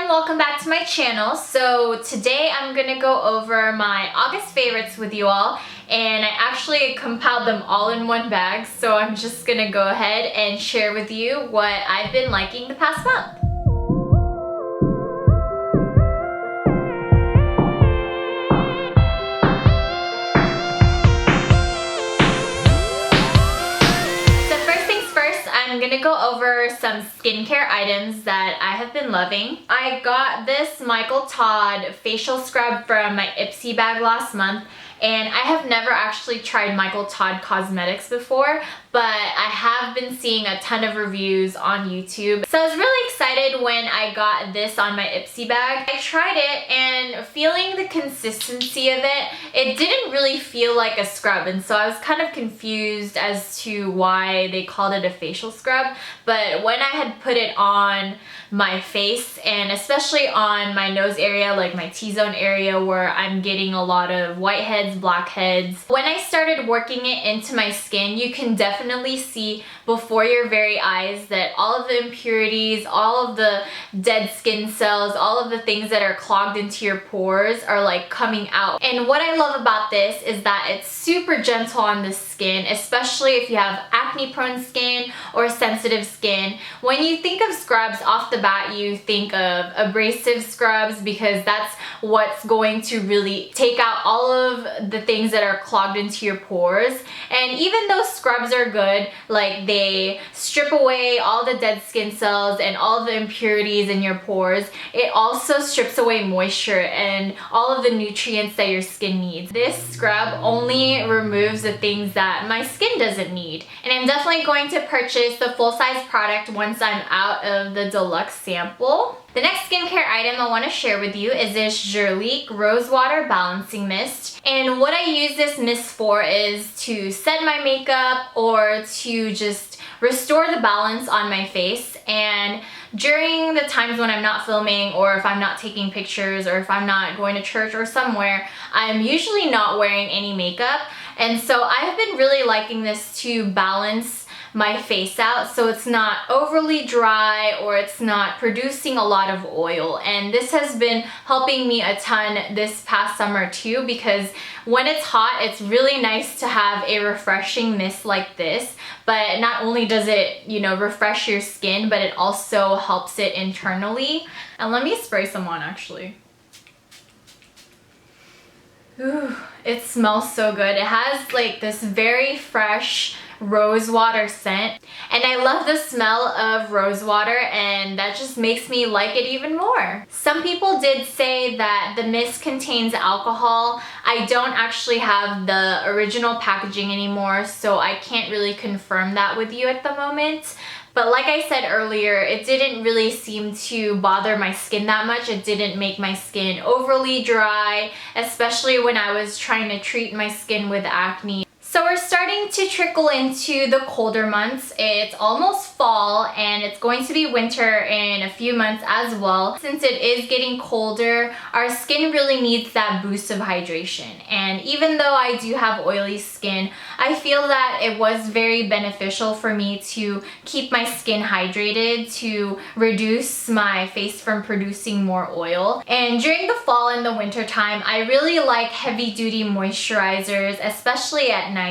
and welcome back to my channel. So today I'm gonna go over my August favorites with you all, and I actually compiled them all in one bag, so I'm just gonna go ahead and share with you what I've been liking the past month. I'm gonna go over some skincare items that I have been loving. I got this Michael Todd facial scrub from my Ipsy bag last month, and I have never actually tried Michael Todd cosmetics before, but I have been seeing a ton of reviews on YouTube. So I was really excited when I got this on my Ipsy bag. I tried it, and feeling the consistency of it, it didn't really feel like a scrub, and so I was kind of confused as to why they called it a facial scrub. But when I had put it on my face, and especially on my nose area, like my T-zone area where I'm getting a lot of whiteheads, blackheads, when I started working it into my skin, you can definitely see before your very eyes that all of the impurities, all of the dead skin cells, all of the things that are clogged into your pores are like coming out. And what I love about this is that it's super gentle on the skin, especially if you have acne prone skin or sensitive skin. When you think of scrubs, off the bat you think of abrasive scrubs, because that's what's going to really take out all of the things that are clogged into your pores. And even though scrubs are good, like they strip away all the dead skin cells and all the impurities in your pores, it also strips away moisture and all of the nutrients that your skin needs. This scrub only removes the things that my skin doesn't need. And I'm definitely going to purchase the full-size product once I'm out of the deluxe sample. The next skincare item I want to share with you is this Jurlique Rosewater Balancing Mist. And what I use this mist for is to set my makeup or to just restore the balance on my face. And during the times when I'm not filming, or if I'm not taking pictures, or if I'm not going to church or somewhere, I'm usually not wearing any makeup. And so I've been really liking this to balance my face out so it's not overly dry or it's not producing a lot of oil. And this has been helping me a ton this past summer too, because when it's hot, it's really nice to have a refreshing mist like this. But not only does it, you know, refresh your skin, but it also helps it internally. And let me spray some on actually. Ooh, it smells so good. It has like this very fresh rosewater scent, and I love the smell of rosewater, and that just makes me like it even more. Some people did say that the mist contains alcohol. I don't actually have the original packaging anymore, so I can't really confirm that with you at the moment. But like I said earlier, it didn't really seem to bother my skin that much. It didn't make my skin overly dry, especially when I was trying to treat my skin with acne. So we're starting to trickle into the colder months. It's almost fall, and it's going to be winter in a few months as well. Since it is getting colder, our skin really needs that boost of hydration. And even though I do have oily skin, I feel that it was very beneficial for me to keep my skin hydrated, to reduce my face from producing more oil. And during the fall and the winter time, I really like heavy duty moisturizers, especially at night.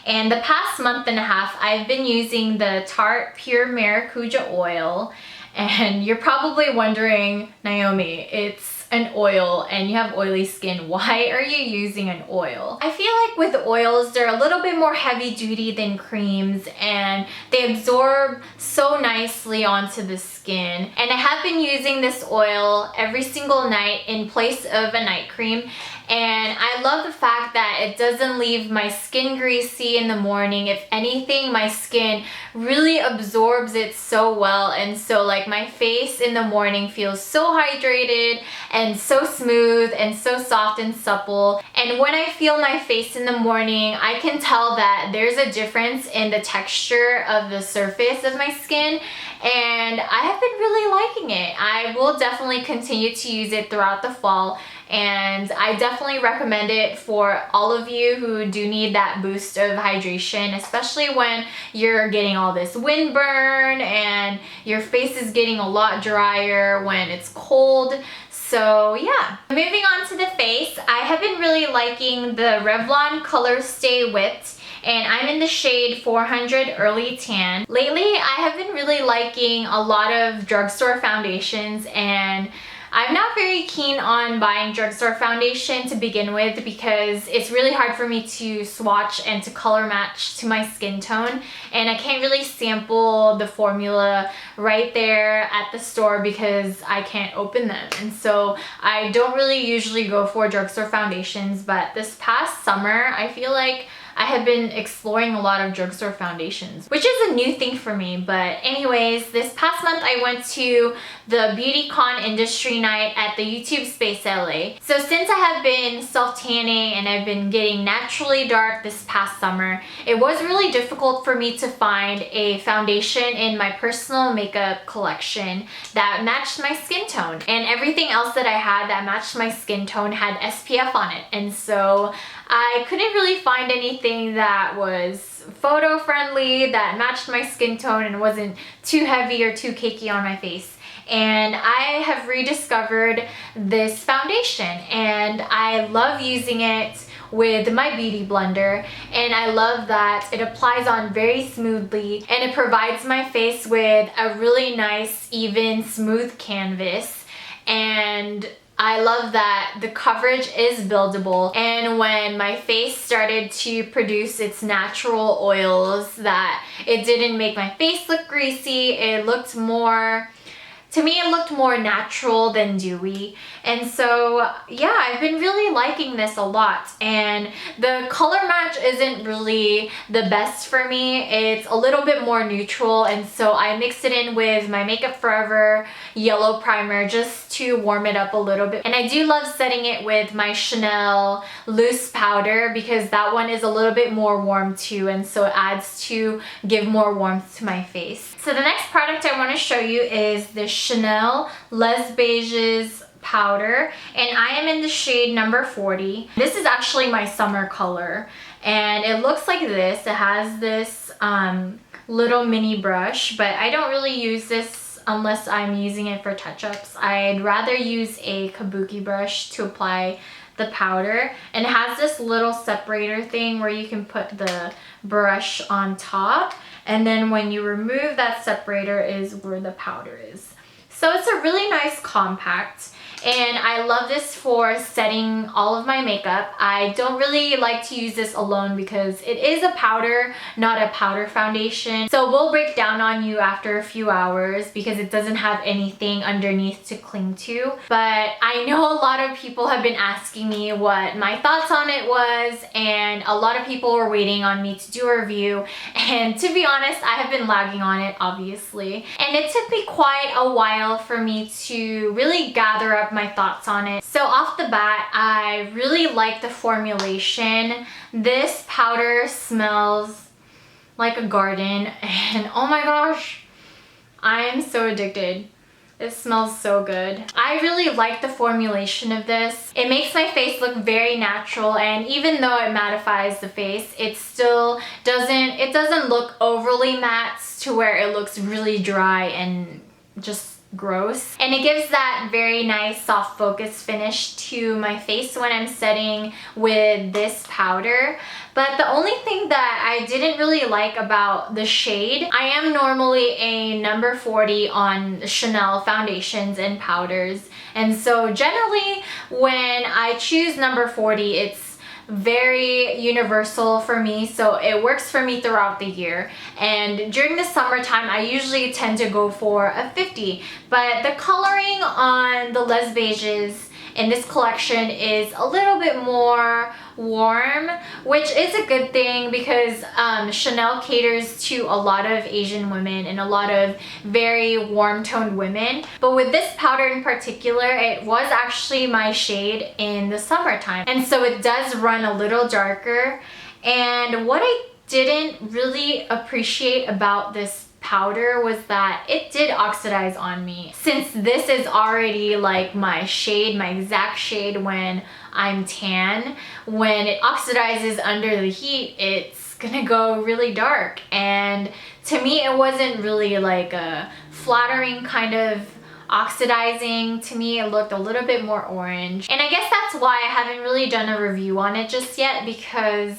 And the past month and a half, I've been using the Tarte Pure Maracuja oil. And you're probably wondering, Naomi, it's an oil and you have oily skin. Why are you using an oil? I feel like with oils, they're a little bit more heavy duty than creams, and they absorb so nicely onto the skin. And I have been using this oil every single night in place of a night cream. And I love the fact that it doesn't leave my skin greasy in the morning. If anything, my skin really absorbs it so well, and so like my face in the morning feels so hydrated and so smooth and so soft and supple. And when I feel my face in the morning, I can tell that there's a difference in the texture of the surface of my skin, and I have been really liking it. I will definitely continue to use it throughout the fall, and I definitely recommend it for all of you who do need that boost of hydration, especially when you're getting all this windburn and your face is getting a lot drier when it's cold. So yeah, moving on to the face, I have been really liking the Revlon Colorstay Whipped, and I'm in the shade 400 Early Tan. Lately, I have been really liking a lot of drugstore foundations, and I'm not very keen on buying drugstore foundation to begin with because it's really hard for me to swatch and to color match to my skin tone, and I can't really sample the formula right there at the store because I can't open them. And so I don't really usually go for drugstore foundations, but this past summer I feel like I have been exploring a lot of drugstore foundations, which is a new thing for me. But anyways, this past month I went to the BeautyCon Industry Night at the YouTube Space LA. So since I have been self-tanning and I've been getting naturally dark this past summer, it was really difficult for me to find a foundation in my personal makeup collection that matched my skin tone. And everything else that I had that matched my skin tone had SPF on it. And so I couldn't really find anything that was photo friendly, that matched my skin tone and wasn't too heavy or too cakey on my face. And I have rediscovered this foundation, and I love using it with my beauty blender, and I love that it applies on very smoothly and it provides my face with a really nice, even, smooth canvas. And I love that the coverage is buildable, and when my face started to produce its natural oils, that it didn't make my face look greasy. It looked more, to me, it looked more natural than dewy. And so yeah, I've been really liking this a lot, and the color match isn't really the best for me. It's a little bit more neutral, and so I mixed it in with my Makeup Forever yellow primer just to warm it up a little bit. And I do love setting it with my Chanel loose powder because that one is a little bit more warm too, and so it adds to give more warmth to my face. So the next product I want to show you is the Chanel Les Beiges powder, and I am in the shade number 40. This is actually my summer color, and it looks like this. It has this little mini brush, but I don't really use this unless I'm using it for touch-ups. I'd rather use a kabuki brush to apply the powder, and it has this little separator thing where you can put the brush on top, and then when you remove that separator is where the powder is. So it's a really nice compact, and I love this for setting all of my makeup. I don't really like to use this alone because it is a powder, not a powder foundation. So it will break down on you after a few hours because it doesn't have anything underneath to cling to. But I know a lot of people have been asking me what my thoughts on it was, and a lot of people were waiting on me to do a review. And to be honest, I have been lagging on it, obviously. And it took me quite a while for me to really gather up my thoughts on it. So off the bat, I really like the formulation. This powder smells like a garden, and oh my gosh, I am so addicted. It smells so good. I really like the formulation of this. It makes my face look very natural, and even though it mattifies the face, it still doesn't look overly matte to where it looks really dry and just gross. And it gives that very nice soft focus finish to my face when I'm setting with this powder. But the only thing that I didn't really like about the shade, I am normally a number 40 on Chanel foundations and powders, and so generally when I choose number 40, it's very universal for me, so it works for me throughout the year. And during the summertime, I usually tend to go for a 50, but the coloring on the Les Beiges in this collection is a little bit more warm, which is a good thing because Chanel caters to a lot of Asian women and a lot of very warm toned women. But with this powder in particular, it was actually my shade in the summertime, and so it does run a little darker. And what I didn't really appreciate about this powder was that it did oxidize on me. Since this is already like my shade, my exact shade when I'm tan, when it oxidizes under the heat, it's gonna go really dark. And to me, it wasn't really like a flattering kind of oxidizing. To me, it looked a little bit more orange. And I guess that's why I haven't really done a review on it just yet, because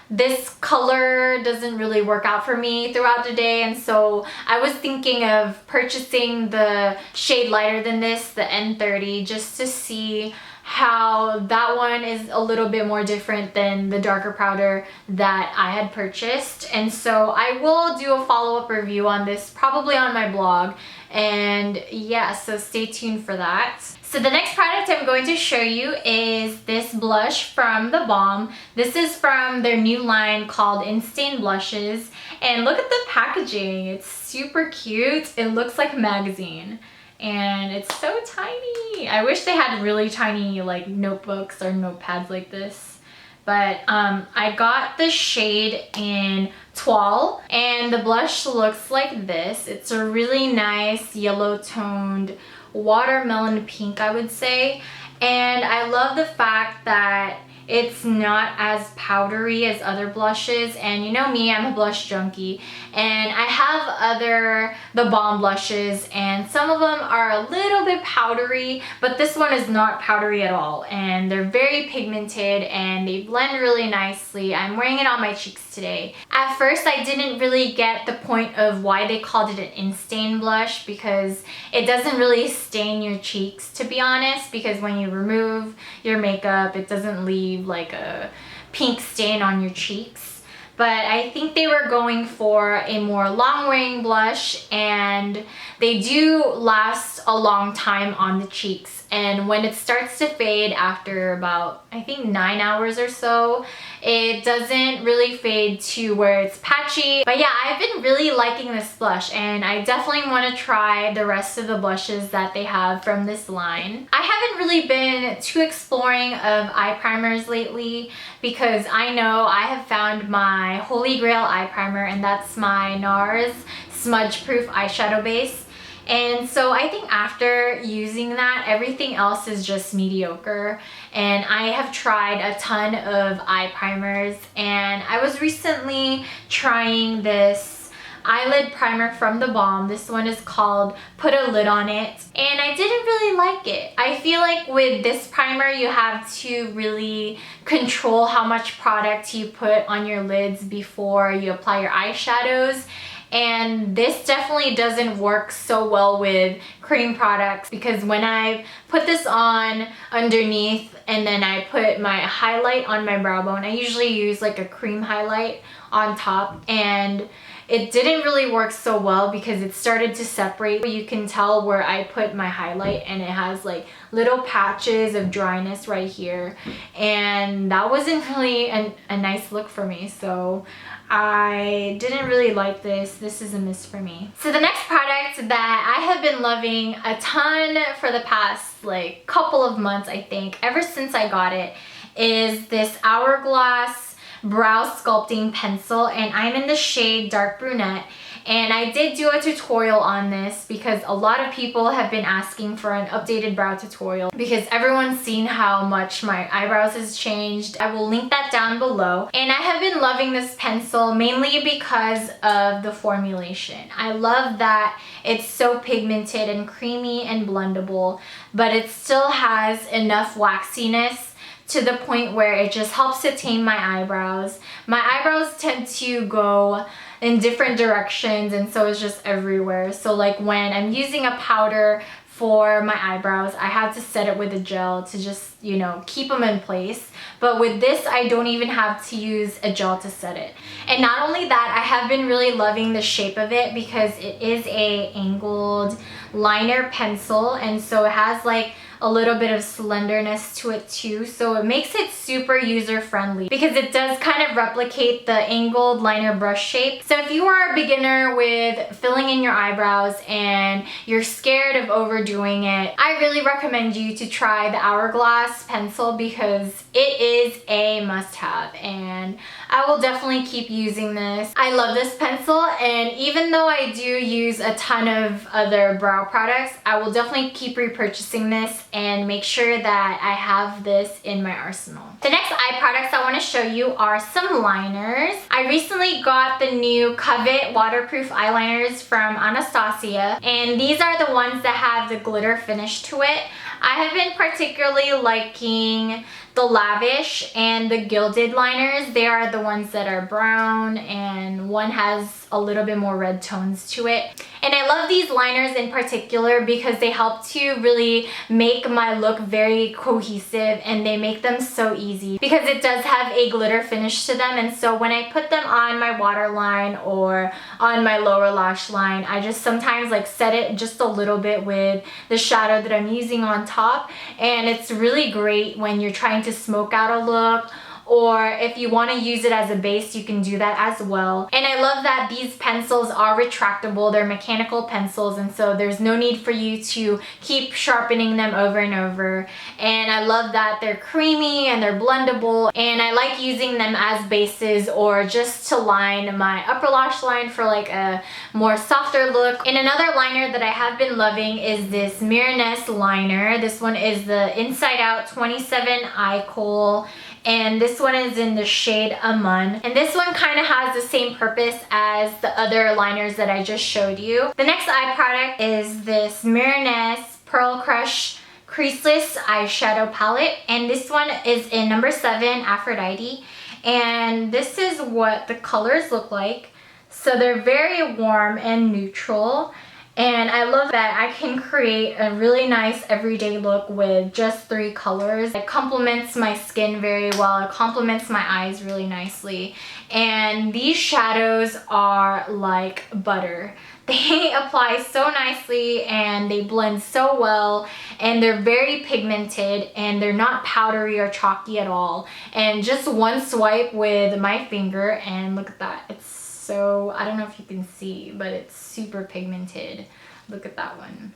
this color doesn't really work out for me throughout the day. And so I was thinking of purchasing the shade lighter than this, the N30, just to see how that one is a little bit more different than the darker powder that I had purchased. And so I will do a follow-up review on this probably on my blog, and yeah, so stay tuned for that. So the next product I'm going to show you is this blush from TheBalm. This is from their new line called Instain blushes, and look at the packaging. It's super cute. It looks like a magazine. And it's so tiny. I wish they had really tiny like notebooks or notepads like this. But I got the shade in Toile, and the blush looks like this. It's a really nice yellow toned watermelon pink, I would say. And I love the fact that it's not as powdery as other blushes. And you know me, I'm a blush junkie, and I have other TheBalm blushes, and some of them are a little bit powdery, but this one is not powdery at all, and they're very pigmented and they blend really nicely. I'm wearing it on my cheeks today. At first I didn't really get the point of why they called it an Instain blush, because it doesn't really stain your cheeks, to be honest, because when you remove your makeup, it doesn't leave like a pink stain on your cheeks. But I think they were going for a more long-wearing blush, and they do last a long time on the cheeks. And when it starts to fade after about, I think, 9 hours or so, it doesn't really fade to where it's patchy. But yeah, I've been really liking this blush, and I definitely want to try the rest of the blushes that they have from this line. I haven't really been too exploring of eye primers lately, because I know I have found my holy grail eye primer, and that's my NARS smudge proof eyeshadow base. And so I think after using that, everything else is just mediocre. And I have tried a ton of eye primers, and I was recently trying this eyelid primer from TheBalm. This one is called Put a Lid on It, and I didn't really like it. I feel like with this primer, you have to really control how much product you put on your lids before you apply your eyeshadows. And this definitely doesn't work so well with cream products, because when I put this on underneath and then I put my highlight on my brow bone, I usually use like a cream highlight on top, and it didn't really work so well because it started to separate. You can tell where I put my highlight, and it has like little patches of dryness right here, and that wasn't really a nice look for me. So I didn't really like this. This is a miss for me. So the next product that I have been loving a ton for the past like couple of months, I think, ever since I got it, is this Hourglass brow sculpting pencil, and I'm in the shade Dark Brunette. And I did do a tutorial on this because a lot of people have been asking for an updated brow tutorial, because everyone's seen how much my eyebrows has changed. I will link that down below. And I have been loving this pencil mainly because of the formulation. I love that it's so pigmented and creamy and blendable, but it still has enough waxiness to the point where it just helps to tame my eyebrows. My eyebrows tend to go in different directions, and so it's just everywhere. So like when I'm using a powder for my eyebrows, I have to set it with a gel to just, you know, keep them in place. But with this, I don't even have to use a gel to set it. And not only that, I have been really loving the shape of it because it is a angled liner pencil, and so it has like a little bit of slenderness to it too, so it makes it super user friendly because it does kind of replicate the angled liner brush shape. So if you are a beginner with filling in your eyebrows and you're scared of overdoing it, I really recommend you to try the Hourglass pencil because it is a must-have, and I will definitely keep using this. I love this pencil, and even though I do use a ton of other brow products, I will definitely keep repurchasing this and make sure that I have this in my arsenal. The next eye products I want to show you are some liners. I recently got the new Covet waterproof eyeliners from Anastasia, and these are the ones that have the glitter finish to it. I have been particularly liking the Lavish and the Gilded liners. They are the ones that are brown, and one has a little bit more red tones to it. And I love these liners in particular because they help to really make my look very cohesive, and they make them so easy because it does have a glitter finish to them. And so when I put them on my waterline or on my lower lash line, I just sometimes like set it just a little bit with the shadow that I'm using on top, and it's really great when you're trying to smoke out a look, or if you want to use it as a base, you can do that as well. And I love that these pencils are retractable. They're mechanical pencils, and so there's no need for you to keep sharpening them over and over. And I love that they're creamy and they're blendable, and I like using them as bases or just to line my upper lash line for like a more softer look. And another liner that I have been loving is this Mirenesse liner. This one is the Inside Out 27 Eye Kohl, and this one is in the shade Amun. And this one kind of has the same purpose as the other liners that I just showed you. The next eye product is this Mirenesse Pearl Crush Creaseless eyeshadow palette, and this one is in number 7 Aphrodite, and this is what the colors look like. So they're very warm and neutral, and I love that I can create a really nice everyday look with just 3 colors. It complements my skin very well. It complements my eyes really nicely. And these shadows are like butter. They apply so nicely and they blend so well, and they're very pigmented, and they're not powdery or chalky at all. And just one swipe with my finger, and look at that. It's so, I don't know if you can see, but it's super pigmented. Look at that one.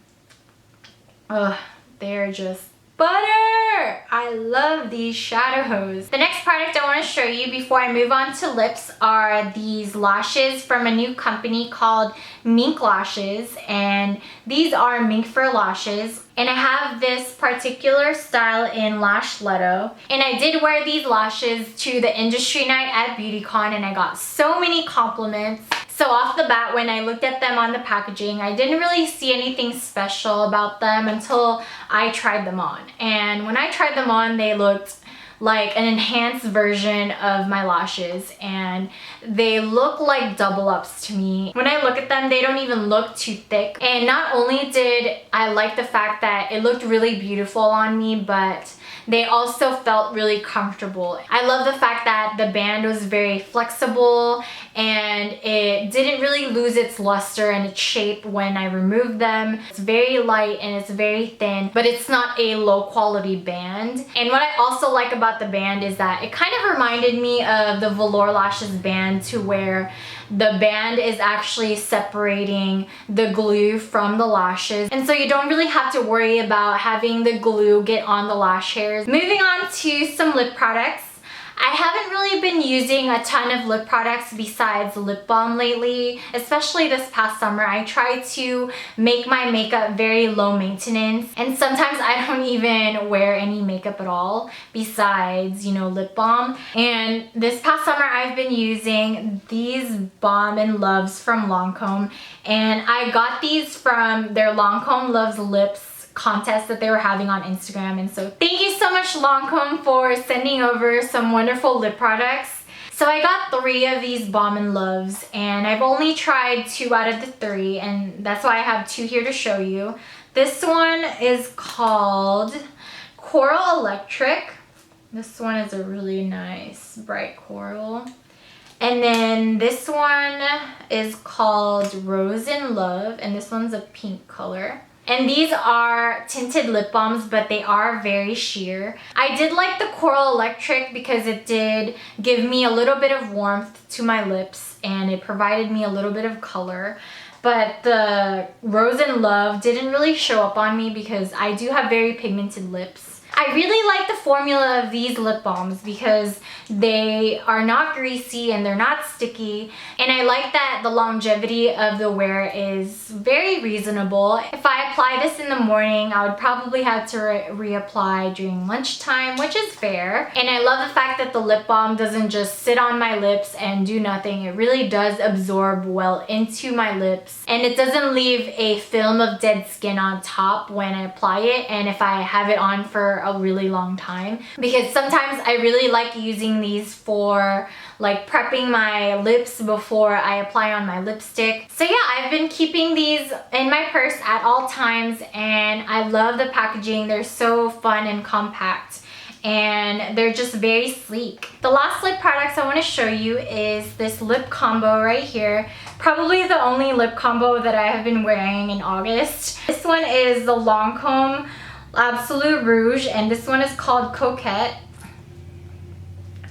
Ugh, they're just butter! I love these shadows. The next product I want to show you before I move on to lips are these lashes from a new company called Mynk lashes, and these are Mynk for lashes. And I have this particular style in Lash Leto, and I did wear these lashes to the industry night at BeautyCon, and I got so many compliments. So off the bat, when I looked at them on the packaging, I didn't really see anything special about them until I tried them on. And when I tried them on, they looked like an enhanced version of my lashes, and they look like double ups to me. When I look at them, they don't even look too thick. And not only did I like the fact that it looked really beautiful on me, but they also felt really comfortable. I love the fact that the band was very flexible and it didn't really lose its luster and its shape when I removed them. It's very light and it's very thin, but it's not a low quality band. And what I also like about the band is that it kind of reminded me of the Velour Lashes band, to where the band is actually separating the glue from the lashes, and so you don't really have to worry about having the glue get on the lash hairs. Moving on to some lip products. I haven't really been using a ton of lip products besides lip balm lately, especially this past summer. I try to make my makeup very low maintenance, and sometimes I don't even wear any makeup at all besides, you know, lip balm. And this past summer I've been using these Balm & Loves from Lancome, and I got these from their Lancome Loves Lips contest that they were having on Instagram. And so thank you so much, Lancome, for sending over some wonderful lip products. So I got 3 of these Balm & Loves, and I've only tried 2 out of the 3, and that's why I have 2 here to show you. This one is called Coral Electric. This one is a really nice bright coral. And then this one is called Rose in Love, and this one's a pink color. And these are tinted lip balms, but they are very sheer. I did like the Coral Electric because it did give me a little bit of warmth to my lips and it provided me a little bit of color. But the Rose and Love didn't really show up on me because I do have very pigmented lips. I really like the formula of these lip balms because they are not greasy and they're not sticky. And I like that the longevity of the wear is very reasonable. If I apply this in the morning, I would probably have to reapply during lunchtime, which is fair. And I love the fact that the lip balm doesn't just sit on my lips and do nothing. It really does absorb well into my lips. And it doesn't leave a film of dead skin on top when I apply it and if I have it on for a really long time, because sometimes I really like using these for like prepping my lips before I apply on my lipstick. So yeah, I've been keeping these in my purse at all times and I love the packaging. They're so fun and compact and they're just very sleek. The last lip products I want to show you is this lip combo right here. Probably the only lip combo that I have been wearing in August. This one is the Lancome Absolute Rouge and this one is called Coquette.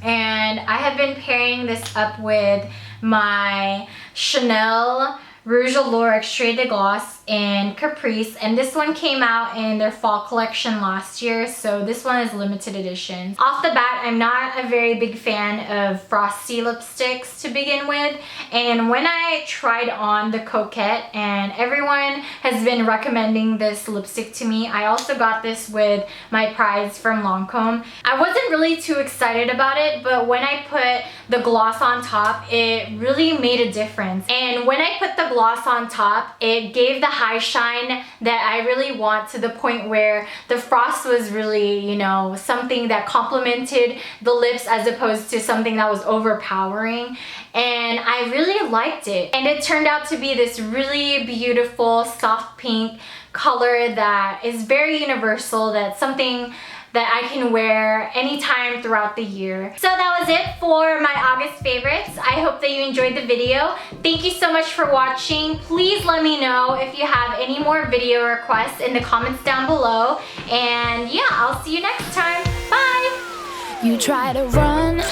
And I have been pairing this up with my Chanel Rouge Allure Extrait de Gloss in Caprice, and this one came out in their fall collection last year, so this one is limited edition. Off the bat, I'm not a very big fan of frosty lipsticks to begin with, and when I tried on the Coquette, and everyone has been recommending this lipstick to me, I also got this with my prize from Lancome. I wasn't really too excited about it, but when I put the gloss on top, it really made a difference. And when I put the gloss on top, it gave the high shine that I really want, to the point where the frost was really, you know, something that complemented the lips as opposed to something that was overpowering. And I really liked it. And it turned out to be this really beautiful soft pink color that is very universal. That's something that I can wear anytime throughout the year. So that was it for my August favorites. I hope that you enjoyed the video. Thank you so much for watching. Please let me know if you have any more video requests in the comments down below. And yeah, I'll see you next time. Bye! You try to run,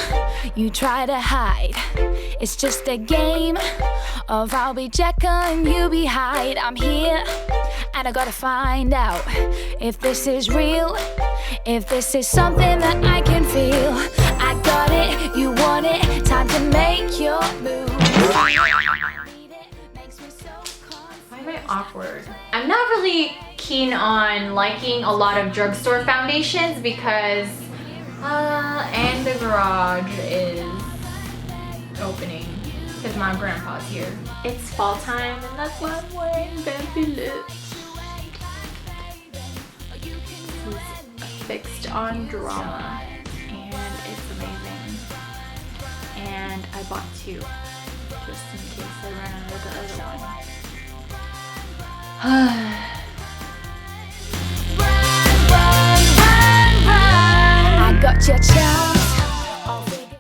you try to hide. It's just a game of I'll be Jekyll and you be Hyde. I'm here and I gotta find out if this is real, if this is something that I can feel. I got it, you want it, time to make your move. Why am I awkward? I'm not really keen on liking a lot of drugstore foundations because and the garage is opening because my grandpa's here. It's fall time and that's why I'm wearing Beverly lips. This is Fixed on Drama and it's amazing. And I bought two just in case I run out of the other one. Got your charm.